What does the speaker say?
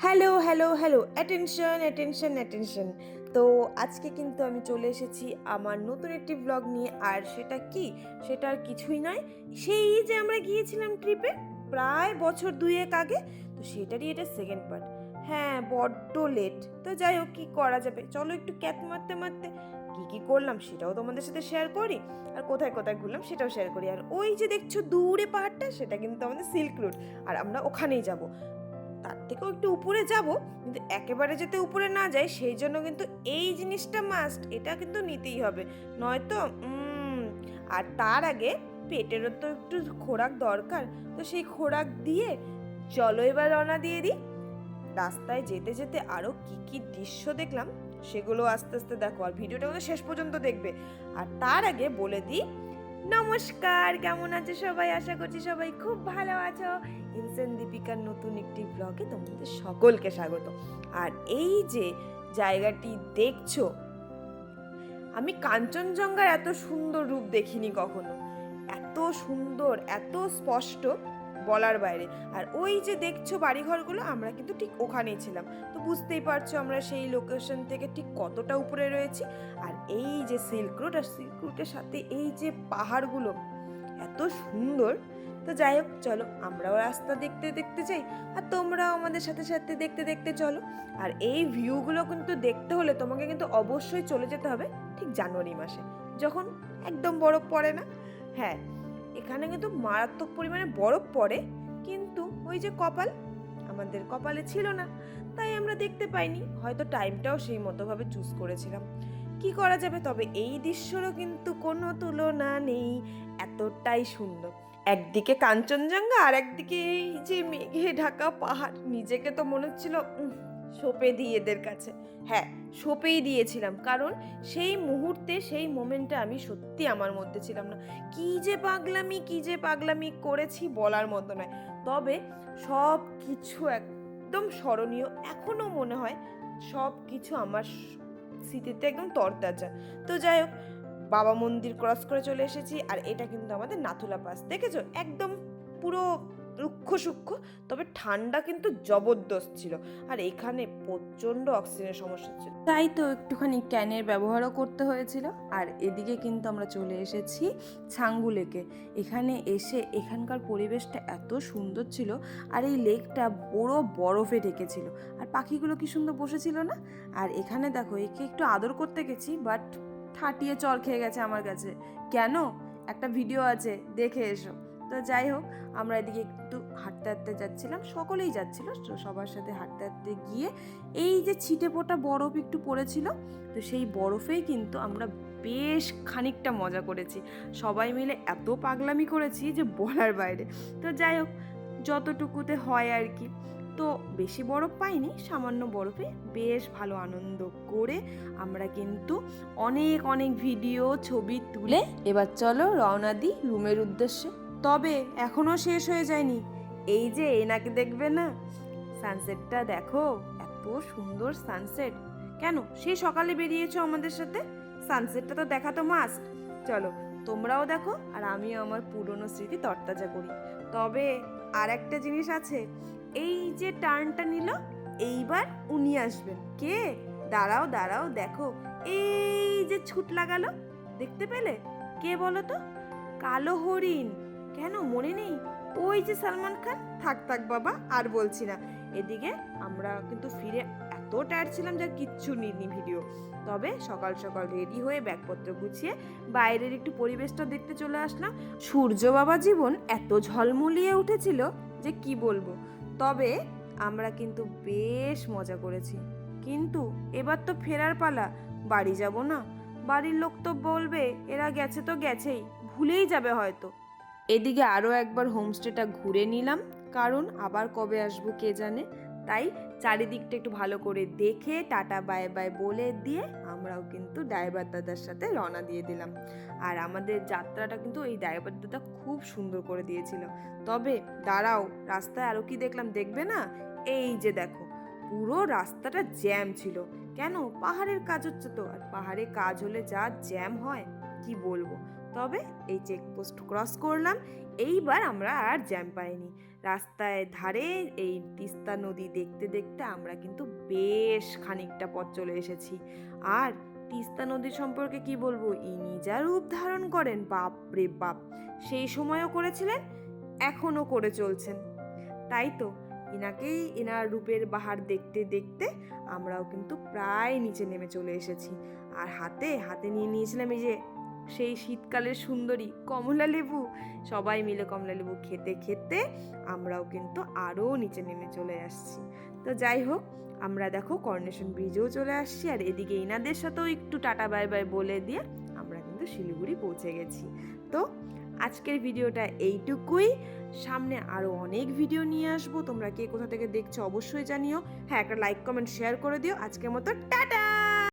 Hello, hello, hello! Attention, attention, attention! তো আজকে কিন্তু আমি চলে এসেছি আমার নতুন একটি ব্লগ নিয়ে। আর সেটা কি? সেটা আর কিছুই নয়, সেই যে আমরা গিয়েছিলাম ট্রিপে প্রায় বছর ২ এক আগে। তো সেটারই এটা সেকেন্ড পার্ট। হ্যাঁ, বড্ড লেট। তো যাই হোক, কি করা যাবে? চলো একটু ক্যাত মারতে, মারতে কি করলাম সেটাও তোমাদের সাথে শেয়ার করি। আর কোথায়, কোথায় ঘুরলাম সেটাও শেয়ার করি। আর ওই যে দেখছো দূরে পাহাড়টা, সেটা কিন্তু আমাদের সিল্ক রোড। আর আমরা ওখানেই যাবো। তার থেকেও একটু উপরে যাব, কিন্তু একেবারে যাতে উপরে না যায় সেই জন্য কিন্তু এই জিনিসটা মাস্ট, এটা কিন্তু নিতেই হবে, নয়তো আর তার আগে পেটেরও তো একটু খোরাক দরকার। তো সেই খোরাক দিয়ে চলো এবার রওনা দিয়ে দিই। রাস্তায় যেতে যেতে আরো কি কি দৃশ্য দেখলাম সেগুলো আস্তে আস্তে দেখো, আর ভিডিওটা কিন্তু শেষ পর্যন্ত দেখবে। আর তার আগে বলে দিই, নমস্কার, কেমন আছো সবাই? আশা করছি সবাই খুব ভালো আছো। ইনসেন দীপিকার নতুন একটি ব্লগে তোমাদের সকলকে স্বাগত। আর এই যে জায়গাটি দেখছো, আমি কাঞ্চনজঙ্ঘার এত সুন্দর রূপ দেখিনি কখনো। এত সুন্দর, এত স্পষ্ট, বলার বাইরে। আর ওই যে দেখছো বাড়িঘরগুলো, আমরা কিন্তু ঠিক ওখানেই ছিলাম। তো বুঝতেই পারছো আমরা সেই লোকেশন থেকে ঠিক কতটা উপরে রয়েছি। আর এই যে সিল্ক রোড, আর সিল্ক রোডের সাথে এই যে পাহাড়গুলো এত সুন্দর। তো যাই হোক, চলো আমরাও রাস্তা দেখতে দেখতে যাই, আর তোমরাও আমাদের সাথে সাথে দেখতে দেখতে চলো। আর এই ভিউগুলো কিন্তু দেখতে হলে তোমাকে কিন্তু অবশ্যই চলে যেতে হবে ঠিক জানুয়ারি মাসে, যখন একদম বরফ পড়ে না। হ্যাঁ, এখানে কিন্তু মারাত্মক পরিমাণে বরফ পড়ে, কিন্তু ওই যে কপাল, আমাদের কপালে ছিল না, তাই আমরা দেখতে পাইনি। হয়তো টাইমটাও সেই মতোভাবে চুজ করেছিলাম। কি করা যাবে, তবে এই দৃশ্যরও কিন্তু কোনো তুলনা নেই, এতটাই সুন্দর। একদিকে কাঞ্চনজঙ্ঘা আর একদিকে এই যে মেঘে ঢাকা পাহাড়, নিজেকে তো মনে হচ্ছিল সঁপে দিই এদের কাছে। হ্যাঁ, সঁপেই দিয়েছিলাম, কারণ সেই মুহূর্তে, সেই মোমেন্টে আমি সত্যি আমার মধ্যে ছিলাম না। কি যে পাগলামি করেছি বলার মতো নয়। তবে সব কিছু একদম স্মরণীয়, এখনো মনে হয় সব কিছু আমার স্মৃতিতে একদম তরতাজা। তো যাই হোক, বাবা মন্দির ক্রস করে চলে এসেছি। আর এটা কিন্তু আমাদের নাথুলা পাস, দেখেছো? একদম পুরো রুক্ষ সূক্ষ্ম, তবে ঠান্ডা কিন্তু জবরদস্ত ছিল। আর এখানে প্রচণ্ড অক্সিজেনের সমস্যা ছিল, তাই তো একটুখানি ক্যানের ব্যবহারও করতে হয়েছিল। আর এদিকে কিন্তু আমরা চলে এসেছি ছাঙ্গু লেকে। এখানে এসে এখানকার পরিবেশটা এত সুন্দর ছিল, আর এই লেকটা পুরো বরফে ঢেকেছিল। আর পাখিগুলো কি সুন্দর বসেছিল না? আর এখানে দেখো, একে একটু আদর করতে গেছি, বাট ঠাটিয়ে চর খেয়ে গেছে আমার কাছে। কেন? একটা ভিডিও আছে, দেখে এসো। তো যাই হোক, আমরা এদিকে একটু হাঁটতে হাঁটতে যাচ্ছিলাম, সকলেই যাচ্ছিল, তো সবার সাথে হাঁটতে হাঁটতে গিয়ে এই যে ছিটে ফোটা বরফ একটু পড়েছিল, তো সেই বরফেই কিন্তু আমরা বেশ খানিকটা মজা করেছি। সবাই মিলে এত পাগলামি করেছি যে বলার বাইরে। তো যাই হোক, যতটুকুতে হয় আর কি। তো বেশি বরফ পাইনি, সামান্য বরফে বেশ ভালো আনন্দ করে আমরা কিন্তু অনেক অনেক ভিডিও ছবি তুলে এবার চলো রওনা দিই রুমের উদ্দেশ্যে। তবে এখনো শেষ হয়ে যায়নি। এই যে এনাকে দেখবে না, সানসেটটা দেখো, এত সুন্দর সানসেট। কেন, সেই সকালে বেরিয়েছো আমাদের সাথে, সানসেটটা তো দেখা তো মাস্ট। চলো তোমরাও দেখো, আর আমিও আমার পুরনো স্মৃতি তরতাজা করি। তবে আর একটা জিনিস আছে, এই যে টার্নটা নিল, এইবার উনি আসবেন। কে? দাঁড়াও দাঁড়াও, দেখো, এই যে ছুট লাগালো, দেখতে পেলে? কে বলো তো? কালো হরিণ। কেন মনে নেই? ওই যে সালমান খান। থাক থাক বাবা, আর বলছি না। এদিকে আমরা কিন্তু ফিরে এত টায়ার্ড ছিলাম যে কিচ্ছু নিইনি ভিডিও। তবে সকাল সকাল রেডি হয়ে ব্যাগপত্র গুছিয়ে বাইরের একটু পরিবেশটা দেখতে চলে আসলাম। সূর্য বাবা জীবন এত ঝলমলিয়ে উঠেছিল যে কি বলবো। তবে আমরা কিন্তু বেশ মজা করেছি। কিন্তু এবার তো ফেরার পালা, বাড়ি যাব না? বাড়ির লোক তো বলবে এরা গেছে তো গেছেই, ভুলেই যাবে হয়তো। এদিকে আরও একবার হোমস্টেটা ঘুরে নিলাম, কারণ আবার কবে আসবো কে জানে। তাই চারিদিকটা একটু ভালো করে দেখে টাটা বাই বাই বলে দিয়ে আমরাও কিন্তু ড্রাইভার দাদার সাথে রওনা দিয়ে দিলাম। আর আমাদের যাত্রাটা কিন্তু এই ড্রাইভার দাদা খুব সুন্দর করে দিয়েছিল। তবে দাঁড়াও, রাস্তায় আরও কি দেখলাম, দেখবে না? এই যে দেখো, পুরো রাস্তাটা জ্যাম ছিল। কেন? পাহাড়ের কাজ হচ্ছে তো, আর পাহাড়ে কাজ হলে যা জ্যাম হয় কি বলবো। তবে এই চেকপোস্ট ক্রস করলাম, এইবার আমরা আর জ্যাম পাইনি। রাস্তায় ধারে এই তিস্তা নদী দেখতে দেখতে আমরা কিন্তু বেশ খানিকটা পথ চলে এসেছি। আর তিস্তা নদী সম্পর্কে কি বলবো, ইনি যা রূপ ধারণ করেন, বাপ রে বাপ! সেই সময়ও করেছিলেন, এখনো করে চলছেন। তাই তো এনার রূপের বাহার দেখতে দেখতে আমরাও কিন্তু প্রায় নিচে নেমে চলে এসেছি। আর হাতে হাতে নিয়ে নিয়েছিলাম এই যে সেই শীতকালের সুন্দরী কমলা লেবু। সবাই মিলে কমলা লেবু খেতে খেতে আমরাও কিন্তু আরও নিচে নেমে চলে আসছি। তো যাই হোক, আমরা দেখো কর্নেশন ব্রিজেও চলে আসছি, আর এদিকে ইনাদের সাথেও একটু টাটা বাই বাই বলে দিয়ে আমরা কিন্তু শিলিগুড়ি পৌঁছে গেছি। তো আজকের ভিডিওটা এইটুকুই। সামনে আরও অনেক ভিডিও নিয়ে আসবো। তোমরা কে কোথা থেকে দেখছো অবশ্যই জানিও। হ্যাঁ, একটা লাইক কমেন্ট শেয়ার করে দিও। আজকের মতো টাটা।